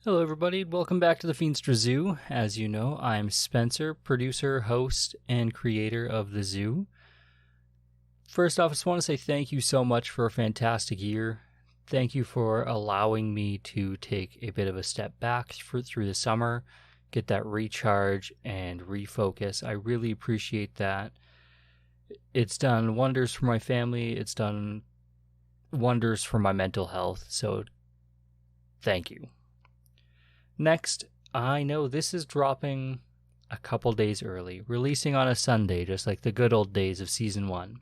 Hello, everybody. Welcome back to the Feenstra Zoo. As you know, I'm Spencer, producer, host, and creator of the zoo. First off, I just want to say thank you so much for a fantastic year. Thank you for allowing me to take a bit of a step back through the summer, get that recharge and refocus. I really appreciate that. It's done wonders for my family. It's done wonders for my mental health. So thank you. Next, I know this is dropping a couple days early, releasing on a Sunday, just like the good old days of Season 1.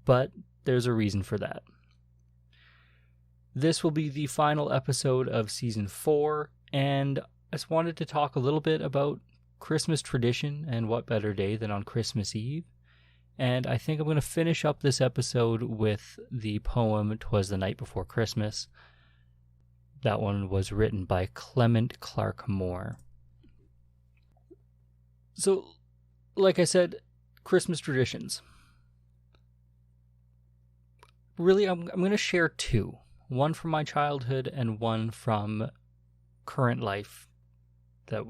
But there's a reason for that. This will be the final episode of Season 4, and I just wanted to talk a little bit about Christmas tradition, and what better day than on Christmas Eve. And I think I'm going to finish up this episode with the poem "'Twas the Night Before Christmas." That one was written by Clement Clark Moore. So, like I said, Christmas traditions. Really, I'm going to share two. One from my childhood and one from current life that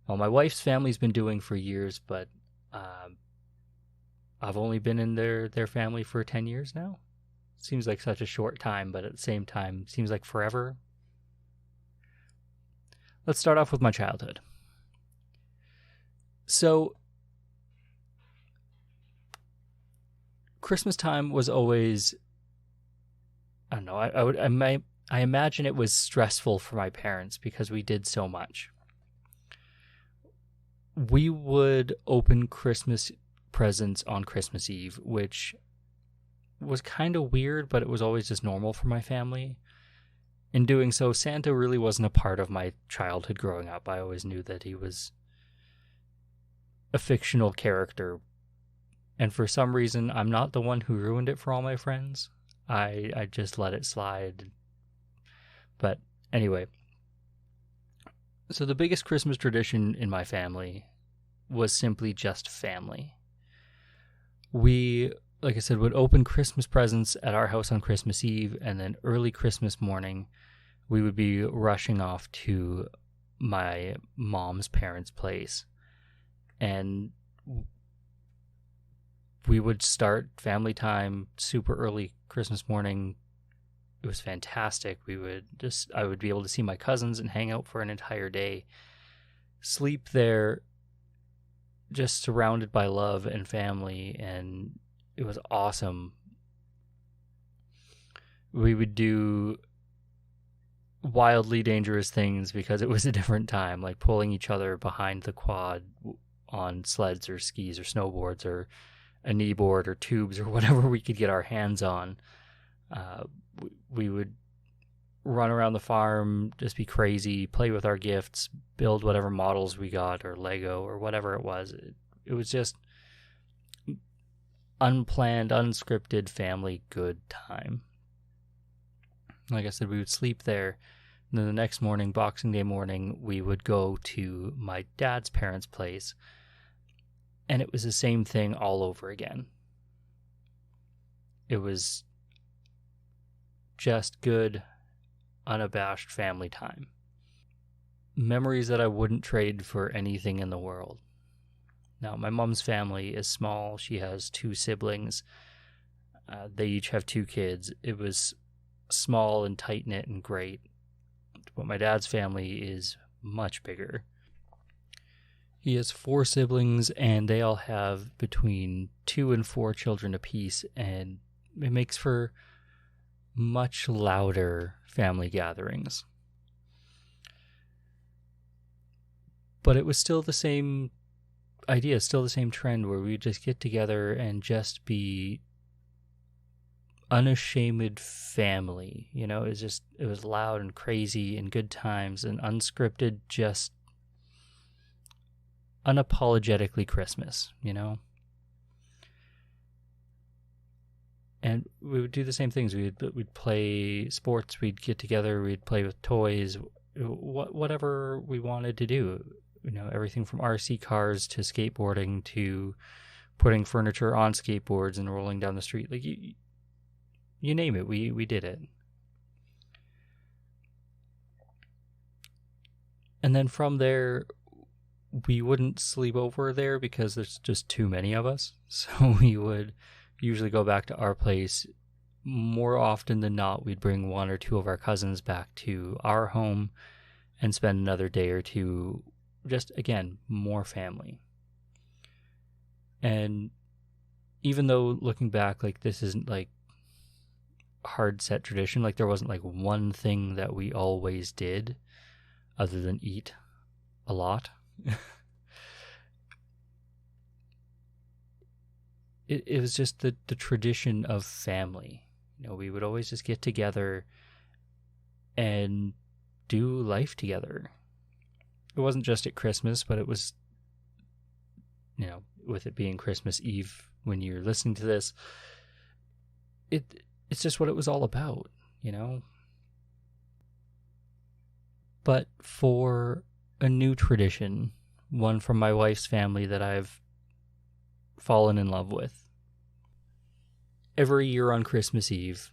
my wife's family's been doing for years, but I've only been in their family for 10 years now. Seems like such a short time, but at the same time, seems like forever. Let's start off with my childhood. So, Christmas time was always, I don't know, I imagine it was stressful for my parents because we did so much. We would open Christmas presents on Christmas Eve, which was kind of weird, but it was always just normal for my family. In doing so, Santa really wasn't a part of my childhood growing up. I always knew that he was a fictional character, and for some reason, I'm not the one who ruined it for all my friends. I just let it slide. But anyway, so the biggest Christmas tradition in my family was simply just family. We, like I said, would open Christmas presents at our house on Christmas Eve, and then early Christmas morning, we would be rushing off to my mom's parents' place. And we would start family time super early Christmas morning. It was fantastic. I would be able to see my cousins and hang out for an entire day, sleep there, just surrounded by love and family, and it was awesome. We would do wildly dangerous things because it was a different time, like pulling each other behind the quad on sleds or skis or snowboards or a kneeboard or tubes or whatever we could get our hands on. We would run around the farm, just be crazy, play with our gifts, build whatever models we got or Lego or whatever it was. It was just unplanned, unscripted family good time. Like I said, we would sleep there. And then the next morning, Boxing Day morning, we would go to my dad's parents' place. And it was the same thing all over again. It was just good, unabashed family time. Memories that I wouldn't trade for anything in the world. Now, my mom's family is small. She has 2 siblings. They each have 2 kids. It was small and tight-knit and great. But my dad's family is much bigger. He has 4 siblings, and they all have between 2 and 4 children apiece, and it makes for much louder family gatherings. But it was still the same idea, still the same trend, where we just get together and just be unashamed family. You know, it was loud and crazy and good times and unscripted, just unapologetically Christmas, you know? And we would do the same things. We'd play sports, we'd get together, we'd play with toys, whatever we wanted to do. You know, everything from RC cars to skateboarding to putting furniture on skateboards and rolling down the street. Like, you name it, we did it. And then from there, we wouldn't sleep over there because there's just too many of us. So we would usually go back to our place. More often than not, we'd bring one or two of our cousins back to our home and spend another day or two, just, again, more family. And even though, looking back, like, this isn't like hard set tradition, like, there wasn't like one thing that we always did other than eat a lot. It was just the tradition of family. We would always just get together and do life together. It wasn't just at Christmas, but it was, with it being Christmas Eve when you're listening to this, it's just what it was all about, But for a new tradition, one from my wife's family that I've fallen in love with, every year on Christmas Eve,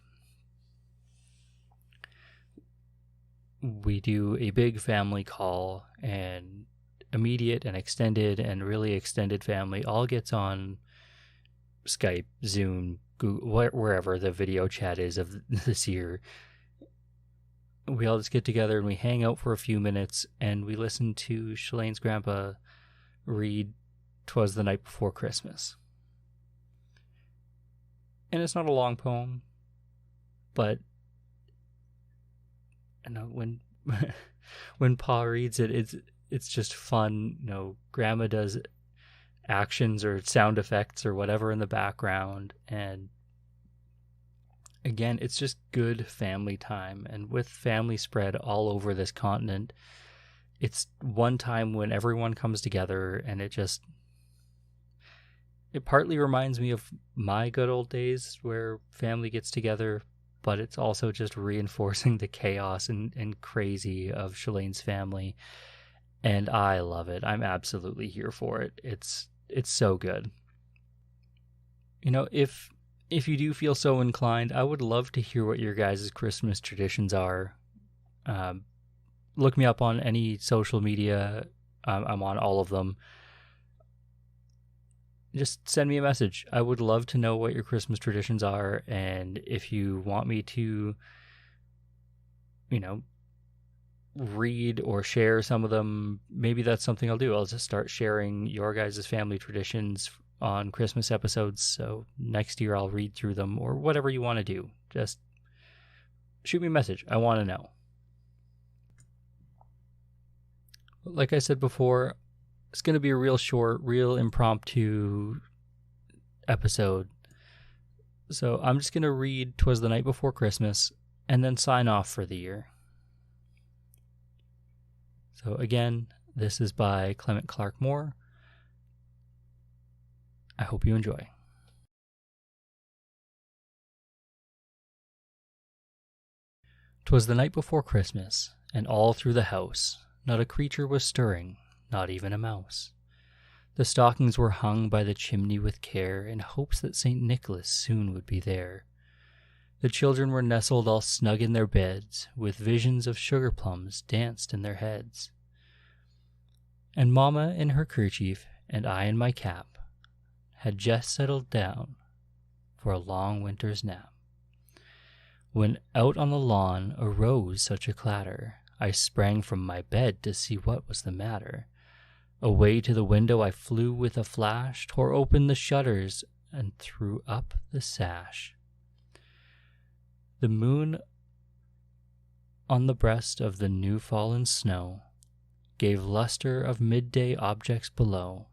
we do a big family call, and immediate and extended and really extended family all gets on Skype, Zoom, Google, wherever the video chat is of this year. We all just get together and we hang out for a few minutes and we listen to Shalane's grandpa read "'Twas the Night Before Christmas." And it's not a long poem, but when Pa reads it, it's just fun. Grandma does actions or sound effects or whatever in the background, and again, it's just good family time. And with family spread all over this continent, it's one time when everyone comes together, and it partly reminds me of my good old days where family gets together, but it's also just reinforcing the chaos and crazy of Shalane's family. And I love it. I'm absolutely here for it. It's so good. If you do feel so inclined, I would love to hear what your guys' Christmas traditions are. Look me up on any social media. I'm on all of them. Just send me a message. I would love to know what your Christmas traditions are, and if you want me to, read or share some of them, maybe that's something I'll do. I'll just start sharing your guys' family traditions on Christmas episodes, so next year I'll read through them, or whatever you want to do. Just shoot me a message. I want to know. Like I said before, it's going to be a real short, real impromptu episode. So I'm just going to read "'Twas the Night Before Christmas" and then sign off for the year. So again, this is by Clement Clark Moore. I hope you enjoy. "'Twas the night before Christmas, and all through the house not a creature was stirring, not even a mouse. The stockings were hung by the chimney with care, in hopes that St. Nicholas soon would be there. The children were nestled all snug in their beds, with visions of sugar plums danced in their heads. And Mamma in her kerchief, and I in my cap, had just settled down for a long winter's nap. When out on the lawn arose such a clatter, I sprang from my bed to see what was the matter. Away to the window I flew with a flash, tore open the shutters, and threw up the sash. The moon on the breast of the new-fallen snow gave luster of midday objects below,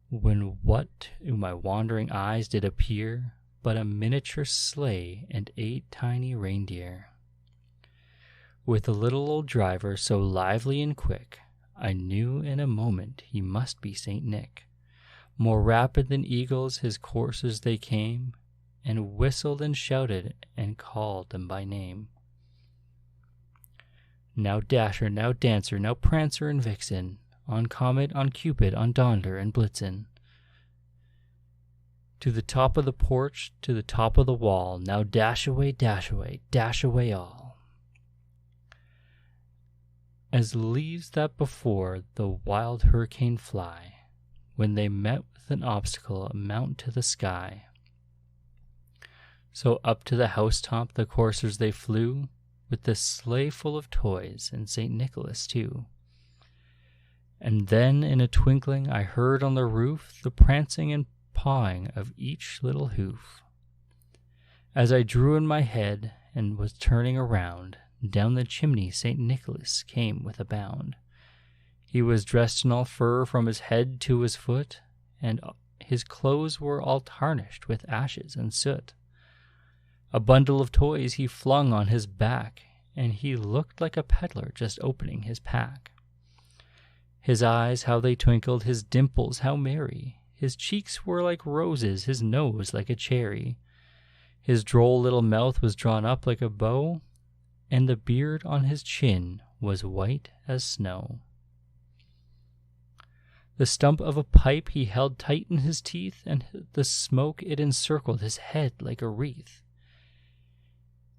when what to my wandering eyes did appear but a miniature sleigh and 8 tiny reindeer. With a little old driver so lively and quick, I knew in a moment he must be St. Nick. More rapid than eagles his coursers they came, and whistled and shouted and called them by name. Now Dasher, now Dancer, now Prancer and Vixen, on Comet, on Cupid, on Donder and Blitzen. To the top of the porch, to the top of the wall, now dash away all. As leaves that before the wild hurricane fly, when they met with an obstacle mount to the sky. So up to the housetop the coursers they flew, with the sleigh full of toys and St. Nicholas too. And then in a twinkling I heard on the roof the prancing and pawing of each little hoof. As I drew in my head and was turning around, down the chimney St. Nicholas came with a bound. He was dressed in all fur from his head to his foot, and his clothes were all tarnished with ashes and soot. A bundle of toys he flung on his back, and he looked like a peddler just opening his pack. His eyes, how they twinkled, his dimples, how merry. His cheeks were like roses, his nose like a cherry. His droll little mouth was drawn up like a bow, and the beard on his chin was white as snow. The stump of a pipe he held tight in his teeth, and the smoke it encircled his head like a wreath.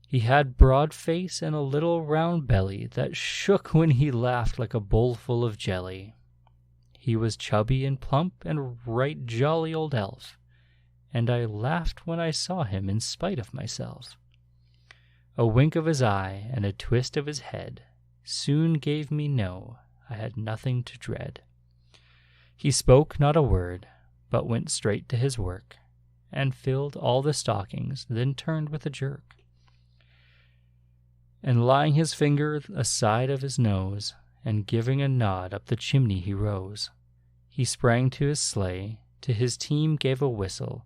He had broad face and a little round belly that shook when he laughed like a bowl full of jelly. He was chubby and plump and right jolly old elf, and I laughed when I saw him in spite of myself. A wink of his eye and a twist of his head soon gave me know I had nothing to dread. He spoke not a word, but went straight to his work, and filled all the stockings, then turned with a jerk. And laying his finger aside of his nose, and giving a nod up the chimney he rose. He sprang to his sleigh, to his team gave a whistle,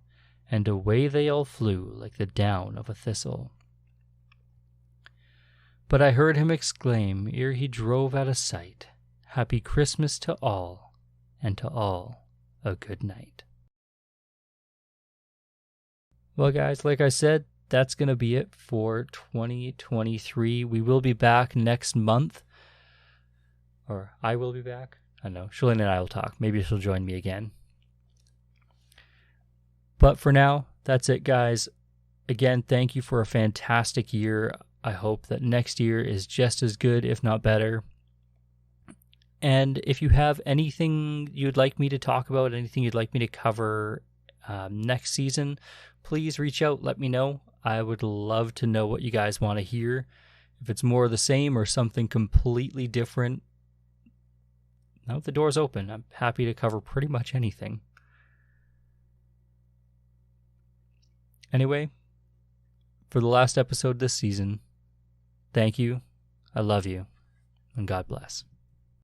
and away they all flew like the down of a thistle. But I heard him exclaim, ere he drove out of sight, "Happy Christmas to all, and to all a good night." Well, guys, like I said, that's going to be it for 2023. We will be back next month. Or I will be back. I don't know. Shalene and I will talk. Maybe she'll join me again. But for now, that's it, guys. Again, thank you for a fantastic year. I hope that next year is just as good, if not better. And if you have anything you'd like me to talk about, anything you'd like me to cover next season, please reach out. Let me know. I would love to know what you guys want to hear. If it's more of the same or something completely different, now the door's open. I'm happy to cover pretty much anything. Anyway, for the last episode this season, thank you, I love you, and God bless.